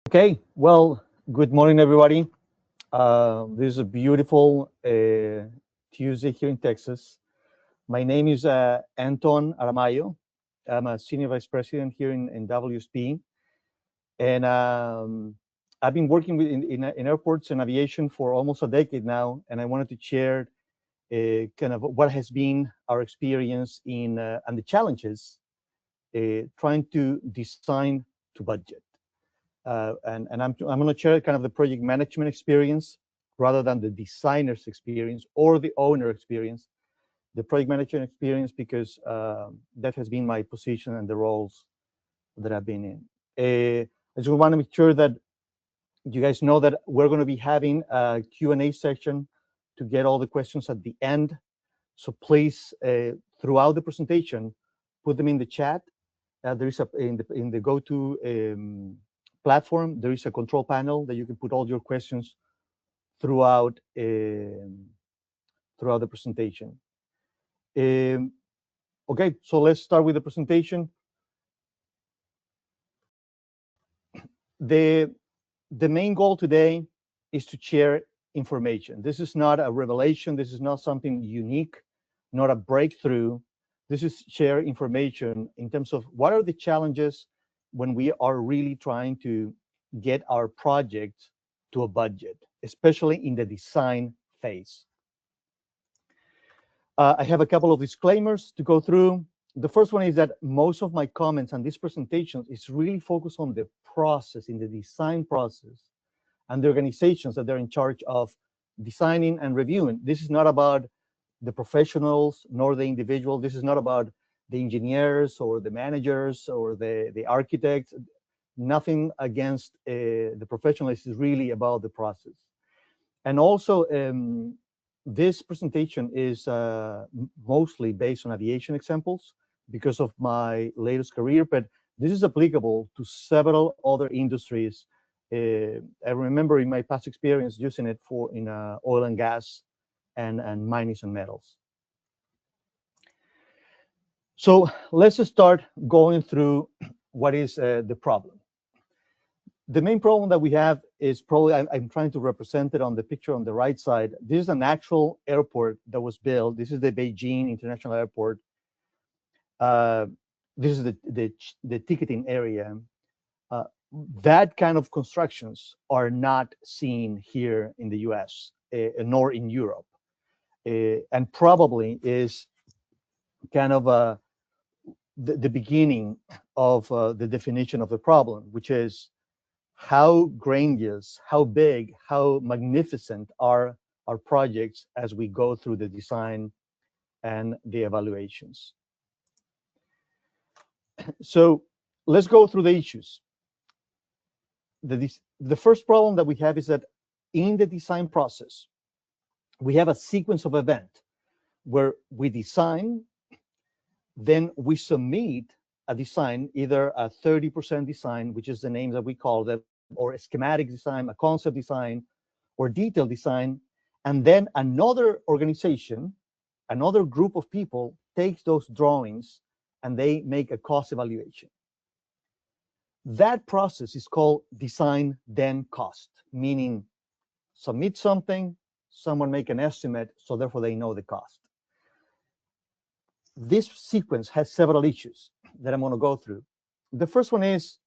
Okay, well, good morning, everybody. This is a beautiful Tuesday here in Texas. My name is Anton Aramayo. I'm a senior vice president here in WSP, and I've been working in airports and aviation for almost a decade now. And I wanted to share kind of what has been our experience in and the challenges trying to design to budget. And I'm going to share kind of the project management experience rather than the designer's experience or the owner experience, the project management experience, because that has been my position and the roles that I've been in. I just want to make sure that you guys know that we're going to be having a Q&A section to get all the questions at the end. So please, throughout the presentation, put them in the chat. There is in the go-to platform, there is a control panel that you can put all your questions throughout throughout the presentation. Okay, so let's start with the presentation. The main goal today is to share information. This is not a revelation. This is not something unique, not a breakthrough. This is share information in terms of what are the challenges when we are really trying to get our project to a budget, especially in the design phase. I have a couple of disclaimers to go through. The first one is that most of my comments on this presentation is really focused on the process, in the design process, and the organizations that they're in charge of designing and reviewing. This is not about the professionals nor the individual. This is not about the engineers or the managers or the architects. Nothing against the professionals. Is really about the process. And also, this presentation is mostly based on aviation examples because of my latest career, but this is applicable to several other industries. I remember in my past experience using it in oil and gas and mining and metals. So let's start going through what is the problem. The main problem that we have is probably, I'm trying to represent it on the picture on the right side. This is an actual airport that was built. This is the Beijing International Airport. This is the ticketing area. That kind of constructions are not seen here in the US, nor in Europe. And probably is kind of the beginning of the definition of the problem, which is how grandiose, how big, how magnificent are our projects as we go through the design and the evaluations. So let's go through the issues. The first problem that we have is that in the design process, we have a sequence of events where we design, then we submit a design, either a 30% design, which is the name that we call them, or a schematic design, a concept design, or detailed design, and then another organization, another group of people takes those drawings and they make a cost evaluation. That process is called design then cost, meaning submit something, someone make an estimate, so therefore they know the cost. This sequence has several issues that I'm going to go through. The first one is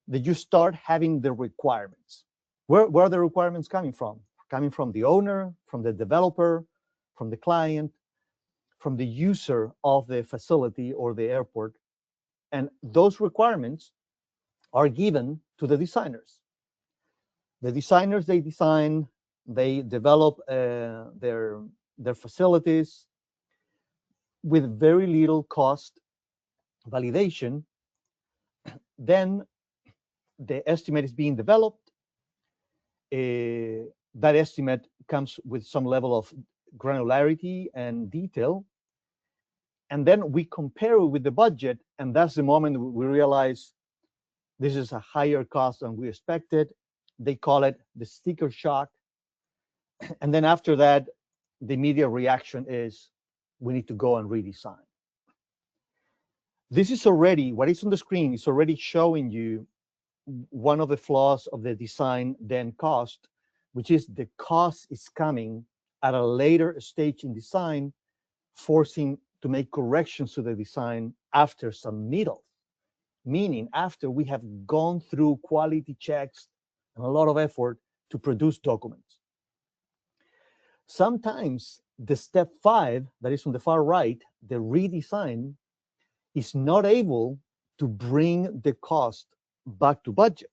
that you start having the requirements. Where are the requirements coming from? Coming from the owner, from the developer, from the client, from the user of the facility or the airport. And those requirements are given to the designers. The designers, they design, they develop their facilities with very little cost validation. Then the estimate is being developed. That estimate comes with some level of granularity and detail. And then we compare it with the budget, and that's the moment we realize this is a higher cost than we expected. They call it the sticker shock. And then after that, the immediate reaction is we need to go and redesign. This is already, what is on the screen is already showing you one of the flaws of the design then cost, which is the cost is coming at a later stage in design, forcing to make corrections to the design after submittal, meaning after we have gone through quality checks and a lot of effort to produce documents. Sometimes the step 5, that is on the far right, the redesign, is not able to bring the cost back to budget.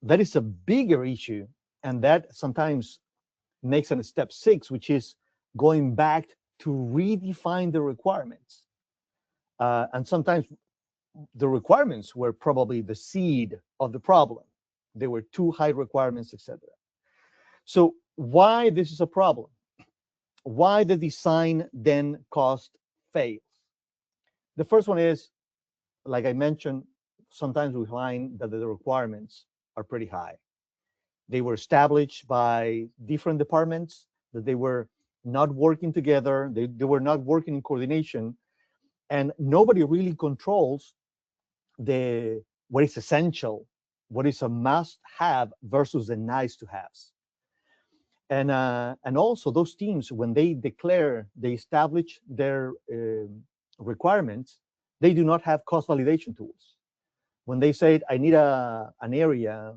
That is a bigger issue, and that sometimes makes a step 6, which is going back to redefine the requirements. And sometimes the requirements were probably the seed of the problem. They were too high requirements, etc. So why this is a problem? Why the design then cost fails? The first one is, like I mentioned, sometimes we find that the requirements are pretty high. They were established by different departments, that they were not working together, they were not working in coordination, and nobody really controls what is essential, what is a must-have versus the nice-to-haves. And also those teams, when they establish their requirements, they do not have cost validation tools. When they say, I need an area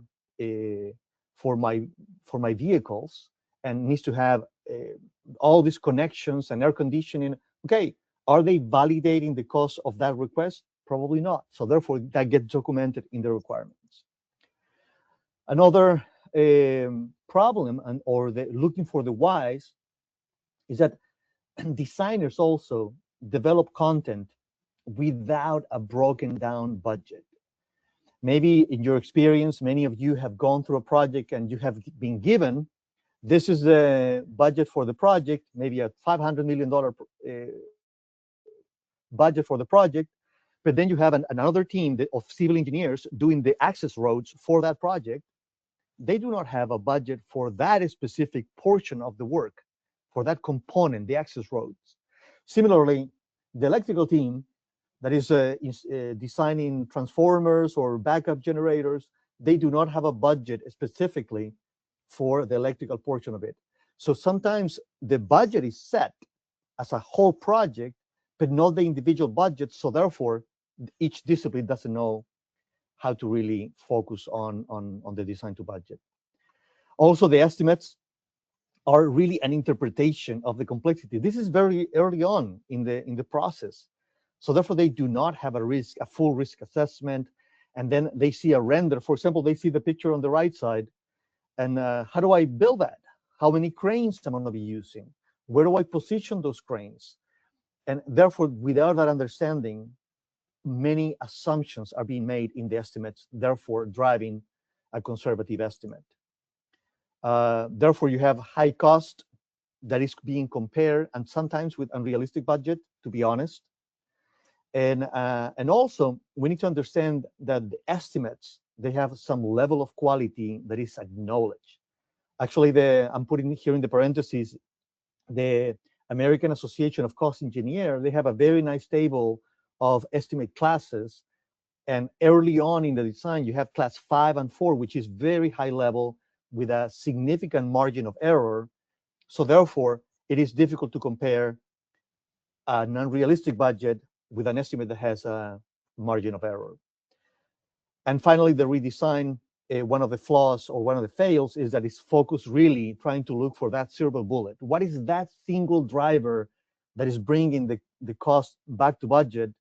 for my vehicles and needs to have all these connections and air conditioning, okay, are they validating the cost of that request? Probably not. So therefore, that gets documented in the requirements. Another problem, or looking for the whys, is that designers also develop content without a broken down budget. Maybe in your experience, many of you have gone through a project and you have been given, this is the budget for the project, maybe a $500 million budget for the project, but then you have another team of civil engineers doing the access roads for that project. They do not have a budget for that specific portion of the work, for that component, the access roads. Similarly, the electrical team that is designing transformers or backup generators, they do not have a budget specifically for the electrical portion of it. So sometimes the budget is set as a whole project, but not the individual budget. So therefore, each discipline doesn't know how to really focus on the design to budget. Also, the estimates are really an interpretation of the complexity. This is very early on in the process. So therefore, they do not have a full risk assessment. And then they see a render. For example, they see the picture on the right side. And how do I build that? How many cranes am I going to be using? Where do I position those cranes? And therefore, without that understanding, many assumptions are being made in the estimates, therefore driving a conservative estimate. Therefore, you have high cost that is being compared, and sometimes with unrealistic budget, to be honest. And also, we need to understand that the estimates, they have some level of quality that is acknowledged. Actually, I'm putting here in the parentheses, the American Association of Cost Engineers, they have a very nice table of estimate classes. And early on in the design, you have class 5 and 4, which is very high level with a significant margin of error. So therefore, it is difficult to compare a non-realistic budget with an estimate that has a margin of error. And finally, the redesign, one of the flaws or one of the fails is that it's focused really trying to look for that silver bullet. What is that single driver that is bringing the cost back to budget?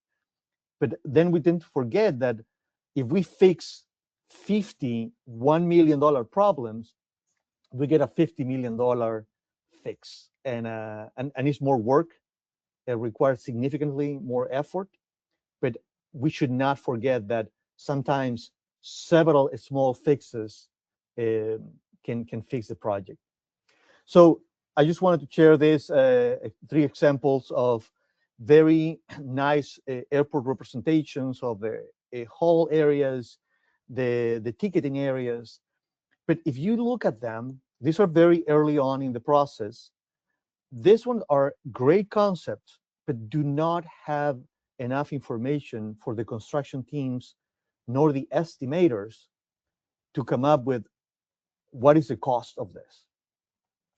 But then we tend to forget that if we fix 50 $1 million problems, we get a $50 million fix. And it's more work. It requires significantly more effort. But we should not forget that sometimes several small fixes can fix the project. So I just wanted to share this 3 examples of very nice airport representations of the hall areas, the ticketing areas. But if you look at them, these are very early on in the process. These ones are great concepts, but do not have enough information for the construction teams nor the estimators to come up with what is the cost of this.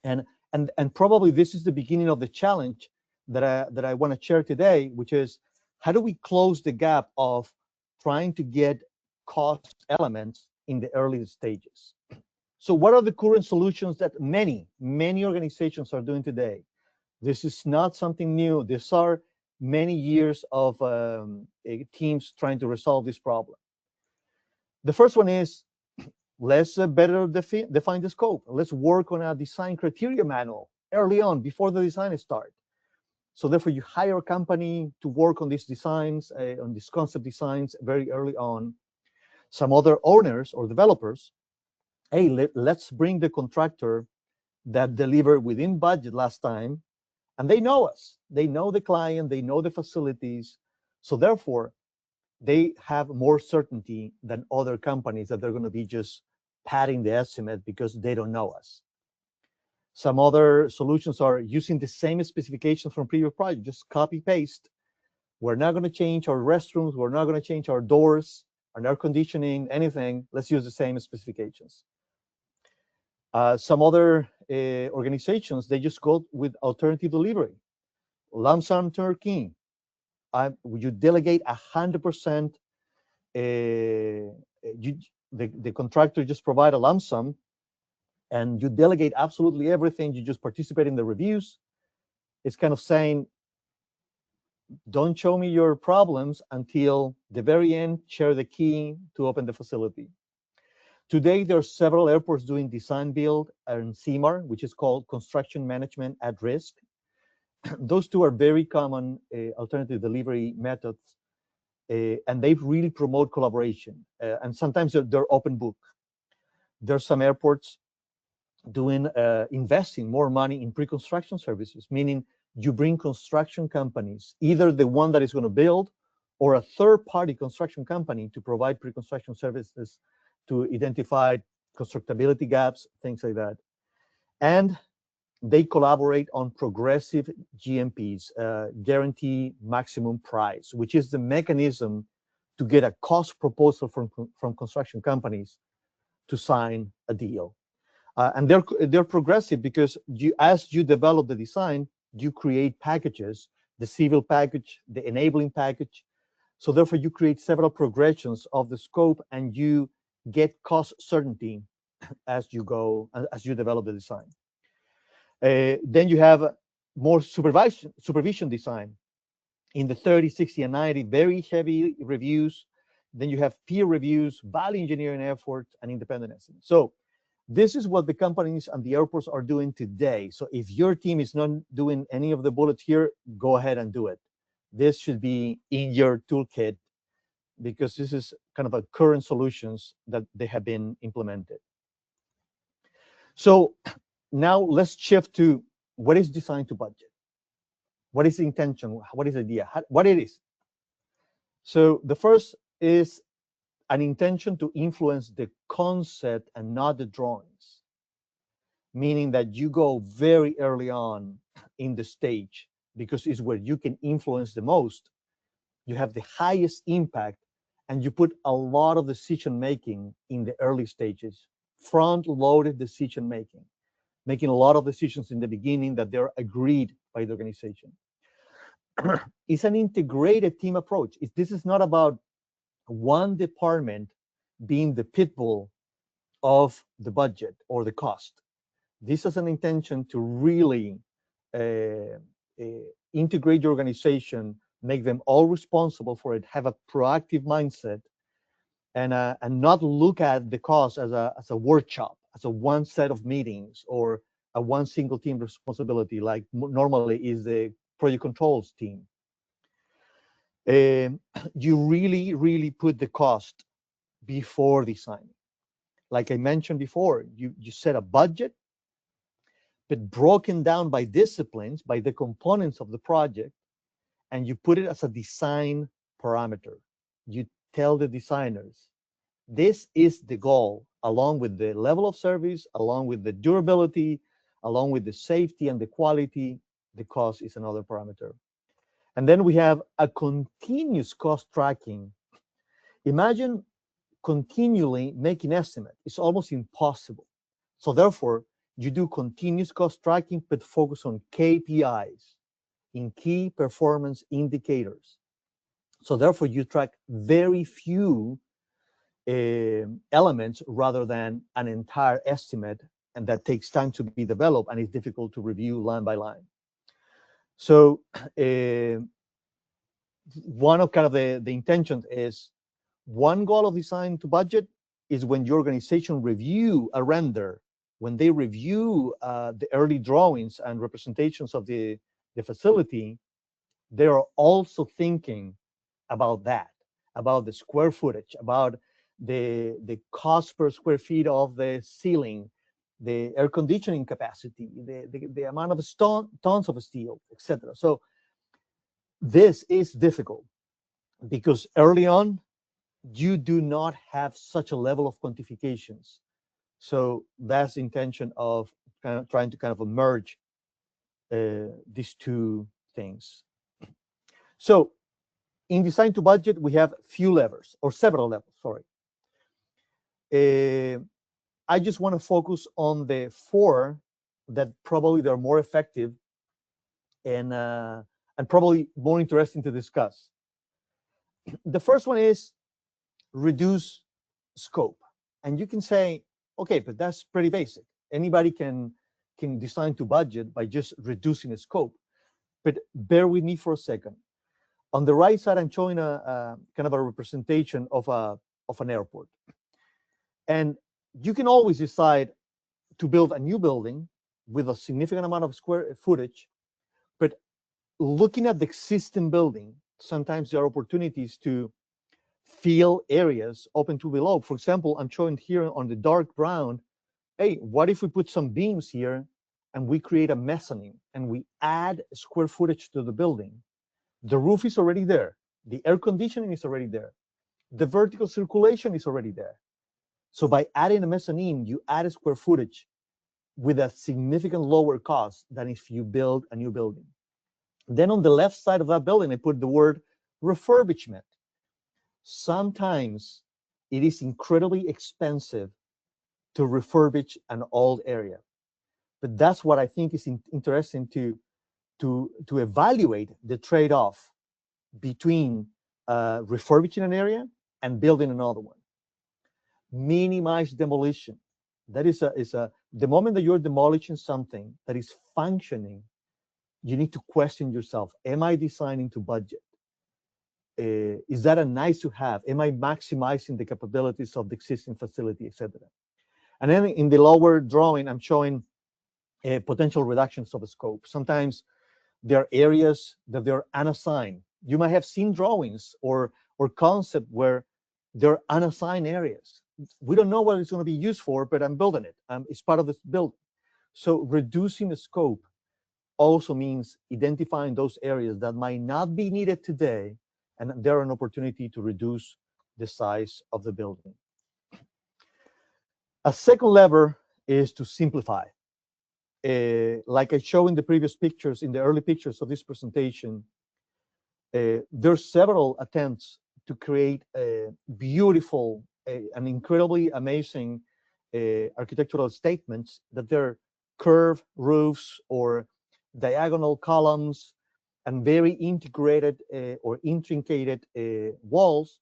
And probably this is the beginning of the challenge that I want to share today, which is how do we close the gap of trying to get cost elements in the early stages? So what are the current solutions that many organizations are doing today? This is not something new. These are many years of teams trying to resolve this problem. The first one is, let's better define the scope. Let's work on a design criteria manual early on before the design starts. So therefore, you hire a company to work on these designs, on these concept designs very early on. Some other owners or developers, hey, let's bring the contractor that delivered within budget last time, and they know us. They know the client, they know the facilities. So therefore, they have more certainty than other companies that they're going to be just padding the estimate because they don't know us. Some other solutions are using the same specifications from previous projects, just copy paste. We're not going to change our restrooms. We're not going to change our doors, our air conditioning, anything. Let's use the same specifications. Some other organizations, they just go with alternative delivery. Lump sum turnkey. You delegate 100%. The contractor just provide a lump sum, and you delegate absolutely everything. You just participate in the reviews. It's kind of saying, don't show me your problems until the very end. Share the key to open the facility. Today, there are several airports doing design build and CMAR, which is called construction management at risk. Those two are very common alternative delivery methods, and they really promote collaboration. And sometimes they're open book. There's some airports doing investing more money in pre-construction services, meaning you bring construction companies, either the one that is going to build or a third-party construction company to provide pre-construction services to identify constructability gaps, things like that. And they collaborate on progressive GMPs, guarantee maximum price, which is the mechanism to get a cost proposal from construction companies to sign a deal. And they're progressive because as you develop the design, you create packages, the civil package, the enabling package. So therefore, you create several progressions of the scope, and you get cost certainty as you develop the design. Then you have more supervision design in the 30, 60, and 90, very heavy reviews. Then you have peer reviews, value engineering efforts, and independent estimate. So this is what the companies and the airports are doing today. So if your team is not doing any of the bullets here, go ahead and do it. This should be in your toolkit because this is kind of a current solutions that they have been implemented. So now let's shift to what is design to budget. What is the intention? What is the idea? What it is? So the first is an intention to influence the concept and not the drawings, meaning that you go very early on in the stage because it's where you can influence the most. You have the highest impact, and you put a lot of decision making in the early stages, front-loaded decision making, making a lot of decisions in the beginning that they're agreed by the organization. It's an integrated team approach. This is not about one department being the pit bull of the budget or the cost. This is an intention to really integrate your organization, make them all responsible for it, have a proactive mindset, and not look at the cost as a workshop, as a one set of meetings or a one single team responsibility, like normally is the project controls team. You really put the cost before designing. Like I mentioned before, you set a budget, but broken down by disciplines, by the components of the project, and you put it as a design parameter. You tell the designers, this is the goal, along with the level of service, along with the durability, along with the safety and the quality. The cost is another parameter. And then we have a continuous cost tracking. Imagine continually make an estimate is almost impossible. So therefore, you do continuous cost tracking, but focus on KPIs, in key performance indicators. So therefore, you track very few elements rather than an entire estimate, and that takes time to be developed and is difficult to review line by line. So one of kind of the intentions is, one goal of design to budget is when your organization review a render, when they review the early drawings and representations of the facility, they are also thinking about that, about the square footage, about the cost per square feet of the ceiling, the air conditioning capacity, the amount of tons of steel, etc. So this is difficult because early on, you do not have such a level of quantifications. So that's the intention of kind of trying to kind of merge these two things. So in design to budget, we have few levers, or several levels, sorry. I just want to focus on the four that probably they're more effective and probably more interesting to discuss. The first one is reduce scope. And you can say, okay, but that's pretty basic. Anybody can design to budget by just reducing the scope. But bear with me for a second. On the right side, I'm showing a kind of a representation of an airport. And you can always decide to build a new building with a significant amount of square footage, but looking at the existing building, sometimes there are opportunities to fill areas open to below. For example, I'm showing here on the dark brown, hey, what if we put some beams here and we create a mezzanine and we add square footage to the building? The roof is already there. The air conditioning is already there. The vertical circulation is already there. So by adding a mezzanine, you add a square footage with a significant lower cost than if you build a new building. Then on the left side of that building, I put the word refurbishment. Sometimes it is incredibly expensive to refurbish an old area. But that's what I think is interesting to evaluate the trade-off between refurbishing an area and building another one. Minimize demolition. That is the moment that you're demolishing something that is functioning, you need to question yourself, am I designing to budget? Is that a nice to have? Am I maximizing the capabilities of the existing facility, etc.? And then in the lower drawing, I'm showing potential reductions of the scope. Sometimes there are areas that they're unassigned. You might have seen drawings or concept where they're unassigned areas. We don't know what it's going to be used for, but I'm building it. It's part of this build. So reducing the scope also means identifying those areas that might not be needed today, and there are an opportunity to reduce the size of the building. A second lever is to simplify. Like I showed in the previous pictures, in the early pictures of this presentation, there's several attempts to create a beautiful, and incredibly amazing architectural statements that they're curved roofs or diagonal columns and very integrated or intricated walls.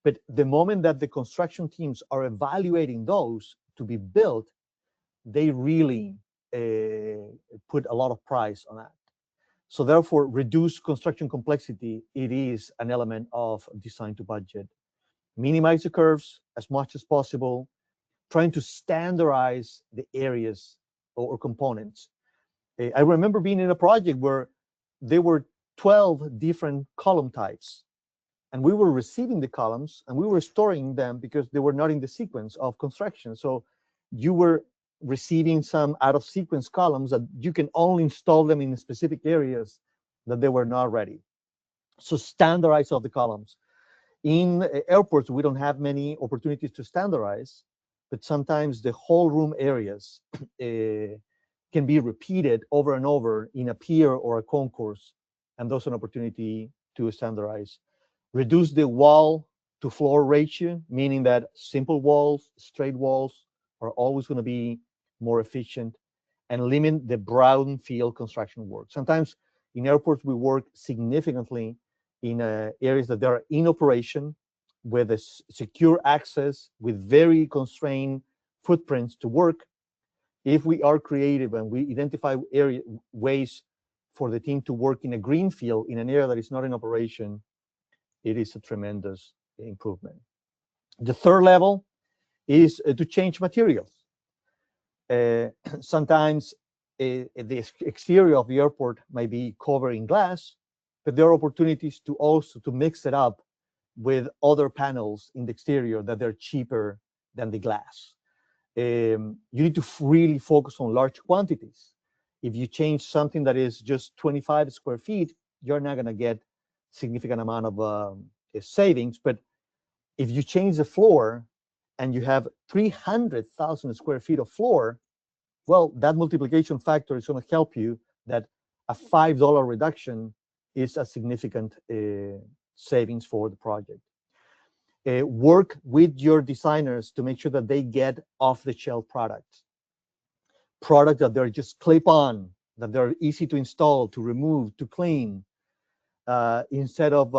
But the moment that the construction teams are evaluating those to be built, they really put a lot of price on that. So therefore, reduce construction complexity, it is an element of design to budget. Minimize the curves as much as possible, trying to standardize the areas or components. I remember being in a project where there were 12 different column types, and we were receiving the columns and we were storing them because they were not in the sequence of construction. So you were receiving some out of sequence columns that you can only install them in specific areas that they were not ready. So standardize all the columns. In airports, we don't have many opportunities to standardize, but sometimes the whole room areas can be repeated over and over in a pier or a concourse, and those are an opportunity to standardize. Reduce the wall to floor ratio, meaning that simple walls, straight walls are always going to be more efficient, and limit the brownfield construction work. Sometimes in airports, we work significantly in areas that are in operation with a secure access, with very constrained footprints to work. If we are creative and we identify ways for the team to work in a green field in an area that is not in operation, it is a tremendous improvement. The third level is to change materials. Sometimes the exterior of the airport might be covered in glass, but there are opportunities to also to mix it up with other panels in the exterior that they're cheaper than the glass. You need to really focus on large quantities. If you change something that is just 25 square feet, you're not going to get significant amount of savings. But if you change the floor and you have 300,000 square feet of floor, well, that multiplication factor is going to help you that a $5 reduction is a significant savings for the project. Work with your designers to make sure that they get off-the-shelf products that they're just clip on, that they're easy to install, to remove, to clean, instead of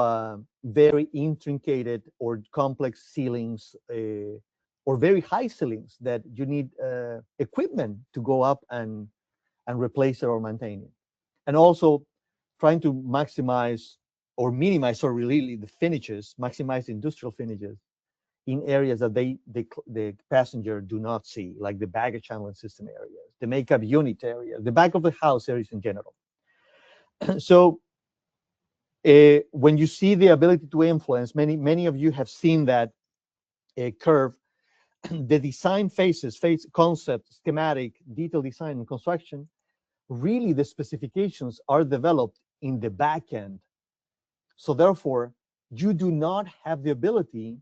very intricate or complex ceilings or very high ceilings that you need equipment to go up and replace it or maintain it. And also trying to maximize or minimize or really the finishes, maximize industrial finishes in areas that the passenger do not see, like the baggage handling system areas, the makeup unit areas, the back of the house areas in general. So when you see the ability to influence, many of you have seen that curve. The design phases, concept, schematic, detail design, and construction, really the specifications are developed in the back end. So therefore, you do not have the ability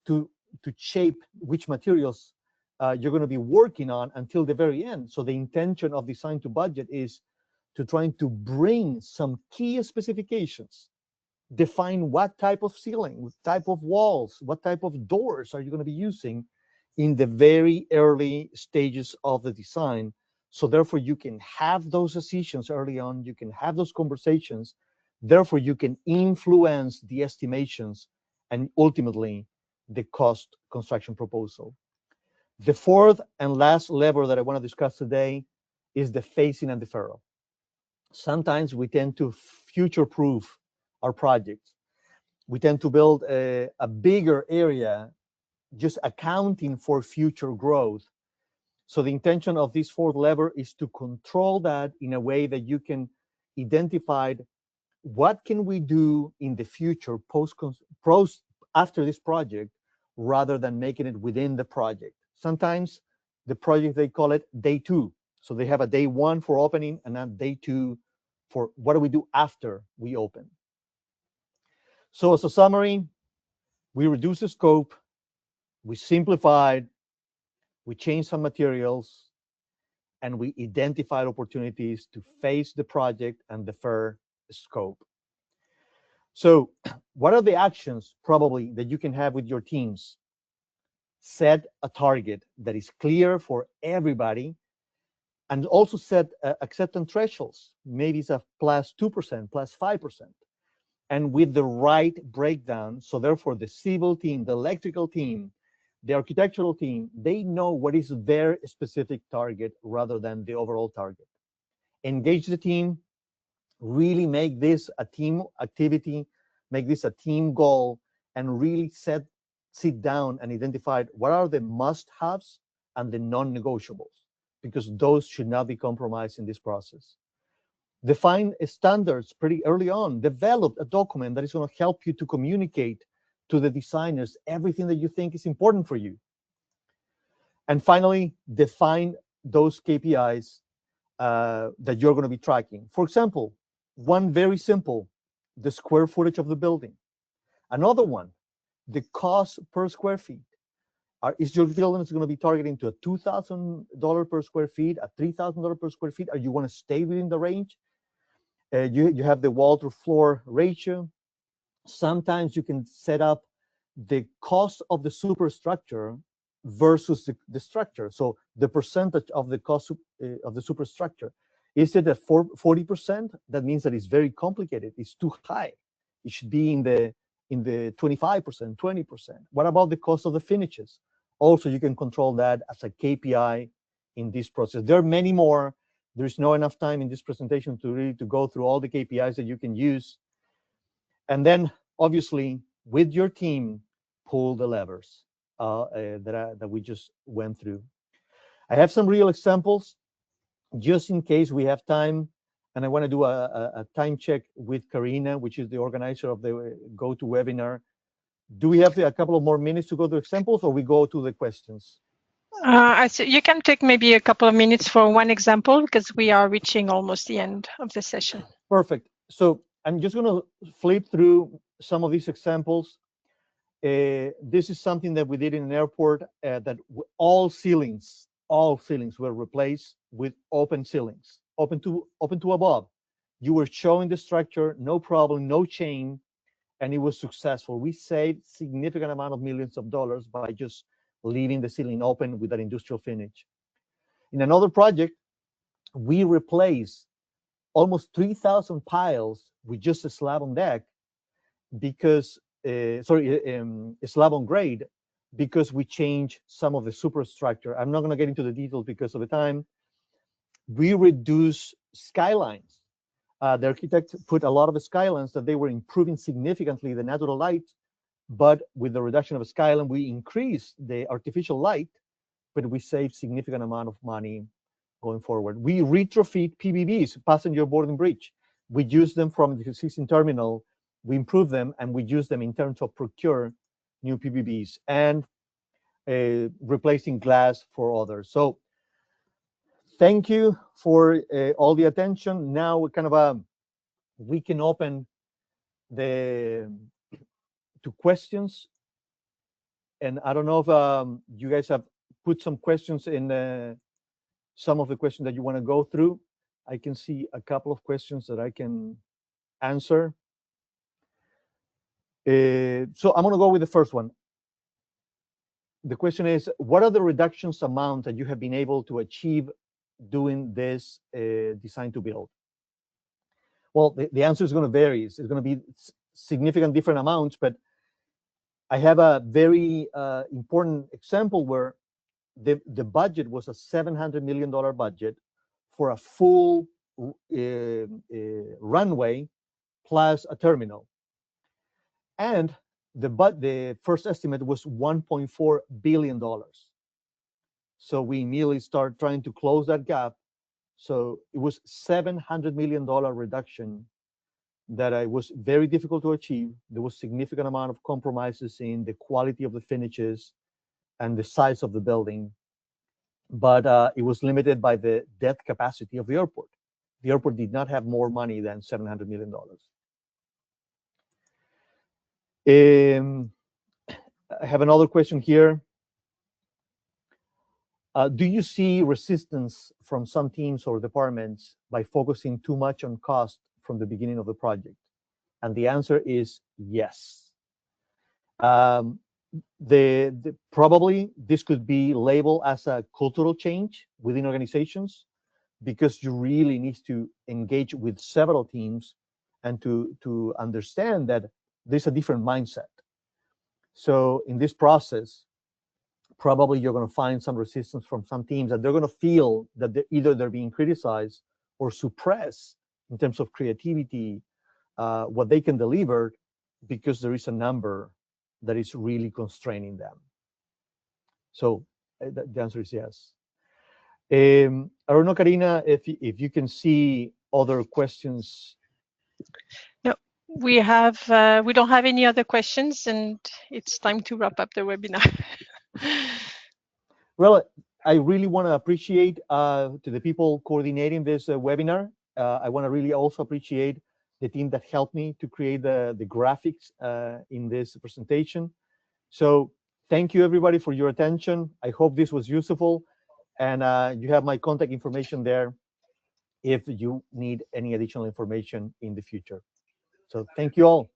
to shape which materials you're going to be working on until the very end. So the intention of design to budget is to trying to bring some key specifications, define what type of ceiling, what type of walls, what type of doors are you going to be using in the very early stages of the design. So therefore you can have those decisions early on, you can have those conversations, therefore you can influence the estimations and ultimately the cost construction proposal. The fourth and last lever that I want to discuss today is the phasing and deferral. Sometimes we tend to future-proof our projects. We tend to build a bigger area just accounting for future growth. So the intention of this fourth lever is to control that in a way that you can identify what can we do in the future after this project rather than making it within the project. Sometimes the project, they call it day two. So they have a day one for opening and then day two for what do we do after we open. So as a summary, we reduce the scope, we simplified, we changed some materials, and we identified opportunities to phase the project and defer scope. So what are the actions probably that you can have with your teams? Set a target that is clear for everybody, and also set acceptance thresholds. Maybe it's a plus 2%, plus 5%, and with the right breakdown. So therefore the civil team, the electrical team, the architectural team, they know what is their specific target rather than the overall target. Engage the team, really make this a team activity, make this a team goal, and really sit down and identify what are the must-haves and the non-negotiables, because those should not be compromised in this process. Define standards pretty early on. Develop a document that is going to help you to communicate to the designers everything that you think is important for you. And finally, define those KPIs that you're going to be tracking. For example, one very simple, the square footage of the building. Another one, the cost per square feet. Is your building going to be targeting to a $2,000 per square feet, a $3,000 per square feet? Or you want to stay within the range? You have the wall to floor ratio. Sometimes you can set up the cost of the superstructure versus the structure. So the percentage of the cost of the superstructure. Is it at 40%? That means that it's very complicated. It's too high. It should be in the 25%, 20%. What about the cost of the finishes? Also, you can control that as a KPI in this process. There are many more. There's not enough time in this presentation to really to go through all the KPIs that you can use. And then, obviously, with your team, pull the levers that we just went through. I have some real examples, just in case we have time, and I want to do a time check with Karina, which is the organizer of the GoToWebinar. Do we have a couple of more minutes to go to examples, or we go to the questions? You can take maybe a couple of minutes for one example, because we are reaching almost the end of the session. Perfect. So I'm just going to flip through some of these examples. This is something that we did in an airport, that all ceilings were replaced with open ceilings, open to above. You were showing the structure, no problem, no chain, and it was successful. We saved significant amount of millions of dollars by just leaving the ceiling open with that industrial finish. In another project, we replaced almost 3,000 piles with just a slab on deck because, slab on grade, because we changed some of the superstructure. I'm not going to get into the details because of the time. We reduced skylines. The architect put a lot of skylines that they were improving significantly the natural light, but with the reduction of a skyline, we increased the artificial light, but we saved significant amount of money going forward. We retrofit PBBs, passenger boarding bridge. We use them from the existing terminal, we improve them, and we use them in terms of procure new PBBs and replacing glass for others. So thank you for all the attention. Now we kind of we can open to questions, and I don't know if you guys have put some questions in some of the questions that you want to go through. I can see a couple of questions that I can answer. So I'm going to go with the first one. The question is, what are the reductions amount that you have been able to achieve doing this design to build? Well, the answer is going to vary. It's going to be significant different amounts, but I have a very important example where the budget was a $700 million budget for a full runway plus a terminal. And the first estimate was $1.4 billion. So we immediately started trying to close that gap. So it was $700 million reduction that was very difficult to achieve. There was significant amount of compromises in the quality of the finishes and the size of the building, but it was limited by the debt capacity of the airport. The airport did not have more money than $700 million. I have another question here. Do you see resistance from some teams or departments by focusing too much on cost from the beginning of the project? And the answer is yes. Probably this could be labeled as a cultural change within organizations, because you really need to engage with several teams and to understand that there's a different mindset. So in this process, probably you're going to find some resistance from some teams, that they're going to feel that they're being criticized or suppressed in terms of creativity, what they can deliver, because there is a number that is really constraining them. So the answer is yes. I don't know, Karina, if you can see other questions. No, we don't have any other questions, and it's time to wrap up the webinar. Well, I really want to appreciate to the people coordinating this webinar. I want to really also appreciate the team that helped me to create the graphics in this presentation. So thank you, everybody, for your attention. I hope this was useful, and you have my contact information there if you need any additional information in the future. So thank you all.